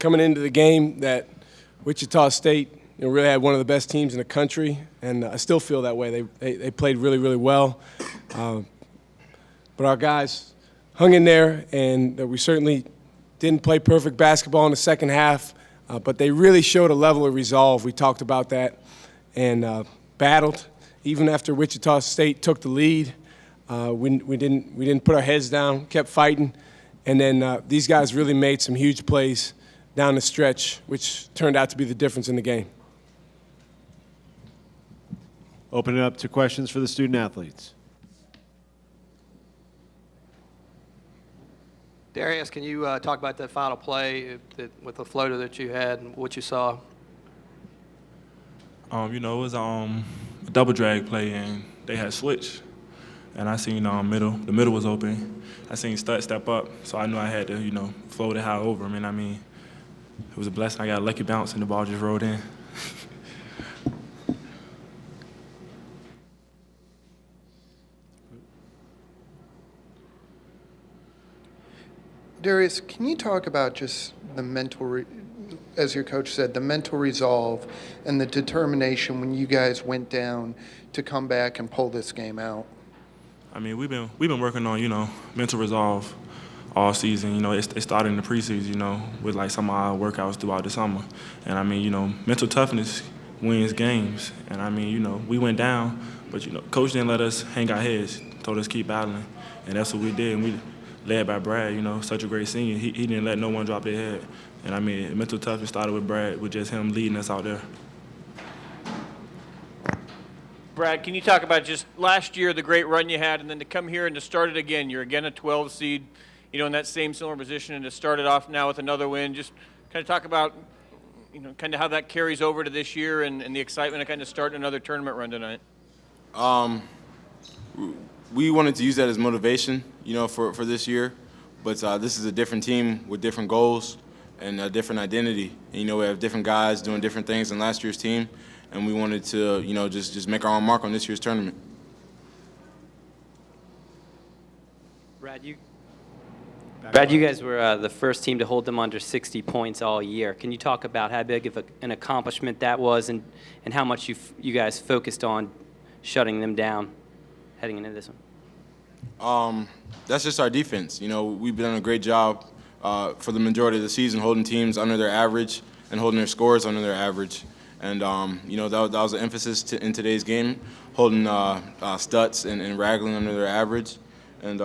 coming into the game that Wichita State really had one of the best teams in the country, and I still feel that way. They played really, really well. But our guys hung in there, and we certainly didn't play perfect basketball in the second half, but they really showed a level of resolve. We talked about that and battled. Even after Wichita State took the lead, we didn't put our heads down, kept fighting, and then these guys really made some huge plays down the stretch, which turned out to be the difference in the game. Open it up to questions for the student athletes. Darius, can you talk about that final play with the floater that you had and what you saw? It was a double drag play, and they had switched. And I seen the middle was open. I seen Stud step up, so I knew I had to, float it high over him. And I mean, it was a blessing. I got a lucky bounce, and the ball just rolled in. Darius, can you talk about just the mental, as your coach said, the mental resolve and the determination when you guys went down to come back and pull this game out? I mean, we've been working on mental resolve all season. It started in the preseason, with like some of our workouts throughout the summer. And I mean, mental toughness wins games. And I mean, we went down, but coach didn't let us hang our heads. Told us keep battling, and that's what we did. And we led by Brad, such a great senior. He didn't let no one drop their head. And I mean, mental toughness started with Brad, with just him leading us out there. Brad, can you talk about just last year, the great run you had, and then to come here and to start it again? You're again a 12 seed, in that same similar position, and to start it off now with another win. Just kind of talk about, kind of how that carries over to this year and the excitement of kind of starting another tournament run tonight. We wanted to use that as motivation, for this year. But this is a different team with different goals and a different identity. And, we have different guys doing different things than last year's team. And we wanted to, just make our own mark on this year's tournament. Brad, you guys were the first team to hold them under 60 points all year. Can you talk about how big of an accomplishment that was and how much you guys focused on shutting them down heading into this one? That's just our defense. We've done a great job for the majority of the season holding teams under their average and holding their scores under their average. And, that was an emphasis in today's game, holding Stutz and Ragland under their average. And,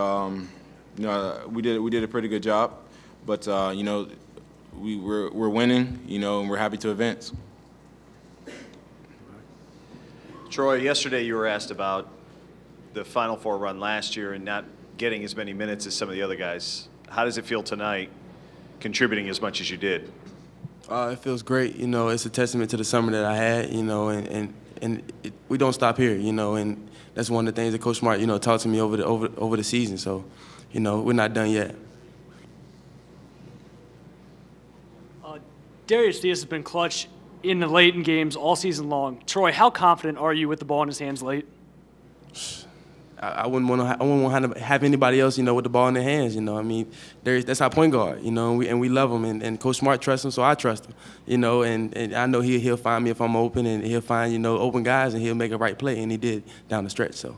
we did a pretty good job. But, we're winning, and we're happy to advance. Troy, yesterday you were asked about the Final Four run last year and not getting as many minutes as some of the other guys. How does it feel tonight, contributing as much as you did? It feels great. It's a testament to the summer that I had, and we don't stop here, and that's one of the things that Coach Smart, taught to me over the season. So, we're not done yet. Darius Diaz has been clutch in the late in games all season long. Troy, how confident are you with the ball in his hands late? I wouldn't want to have anybody else, with the ball in their hands. I mean, that's our point guard, and we love him, and Coach Smart trusts him, so I trust him, and I know he'll find me if I'm open, and he'll find open guys, and he'll make a right play, and he did down the stretch. So.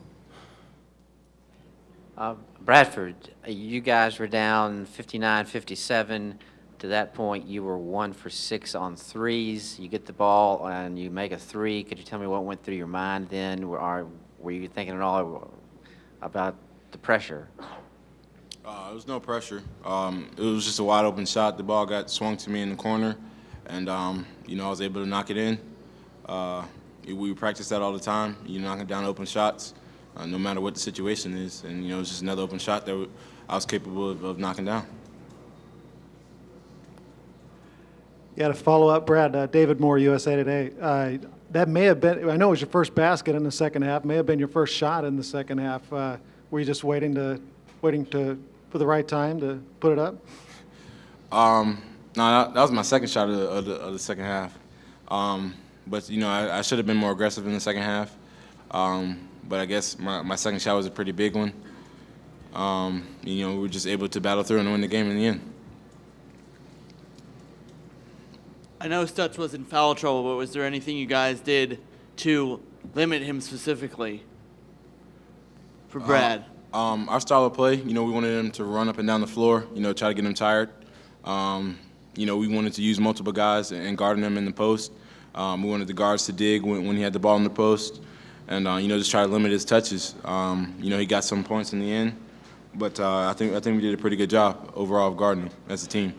Bradford, you guys were down 59-57. To that point, you were 1 for 6 on threes. You get the ball and you make a three. Could you tell me what went through your mind then? Were you thinking at all about the pressure? It was no pressure. It was just a wide open shot. The ball got swung to me in the corner, and I was able to knock it in. We practice that all the time. Knocking down open shots, no matter what the situation is. And it was just another open shot that I was capable of knocking down. You got a follow-up, Brad. David Moore, USA Today. That may have been, I know it was your first basket in the second half, may have been your first shot in the second half. Were you just waiting for the right time to put it up? No, that was my second shot of the second half. But, I should have been more aggressive in the second half. But I guess my second shot was a pretty big one. We were just able to battle through and win the game in the end. I know Stutz was in foul trouble, but was there anything you guys did to limit him specifically for Brad? Our style of play, we wanted him to run up and down the floor, try to get him tired. We wanted to use multiple guys and guarding them in the post. We wanted the guards to dig when he had the ball in the post, and just try to limit his touches. He got some points in the end, but I think we did a pretty good job overall of guarding him as a team.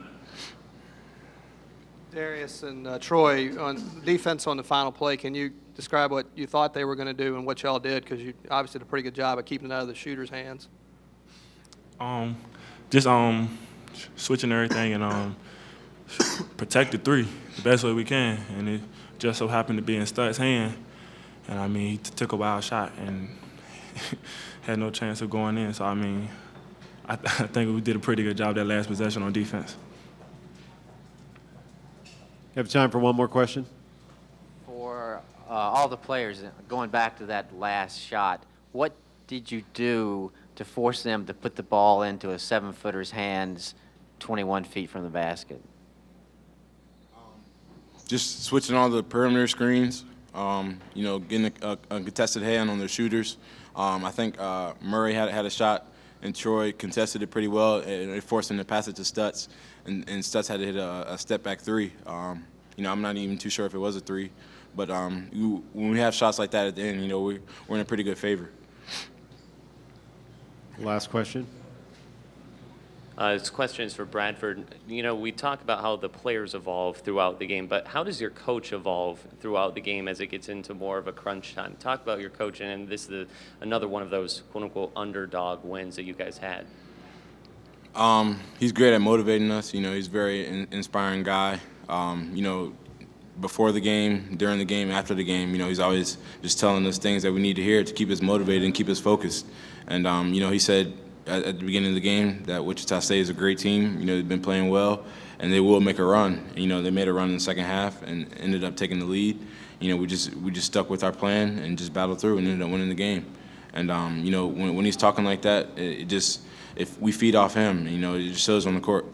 Darius and Troy, on defense on the final play, can you describe what you thought they were going to do and what y'all did? Because you obviously did a pretty good job of keeping it out of the shooter's hands. Just switching everything and protect the three the best way we can. And it just so happened to be in Stutz' hand. And, he took a wild shot and had no chance of going in. So, I think we did a pretty good job that last possession on defense. You have time for one more question? For all the players, going back to that last shot, what did you do to force them to put the ball into a 7-footer's hands 21 feet from the basket? Just switching all the perimeter screens, getting a contested hand on their shooters. I think Murray had a shot, and Troy contested it pretty well, and it forced him to pass it to Stutz, and Stutz had to hit a step-back three. I'm not even too sure if it was a three, but when we have shots like that at the end, we're in a pretty good favor. Last question. This question is for Bradford. We talk about how the players evolve throughout the game, but how does your coach evolve throughout the game as it gets into more of a crunch time? Talk about your coaching, and this is another one of those quote-unquote underdog wins that you guys had. He's great at motivating us. He's a very inspiring guy. Before the game, during the game, after the game, he's always just telling us things that we need to hear to keep us motivated and keep us focused. And, he said at the beginning of the game that Wichita State is a great team. They've been playing well, and they will make a run. They made a run in the second half and ended up taking the lead. We just stuck with our plan and just battled through and ended up winning the game. And, when he's talking like that, if we feed off him, it just shows on the court.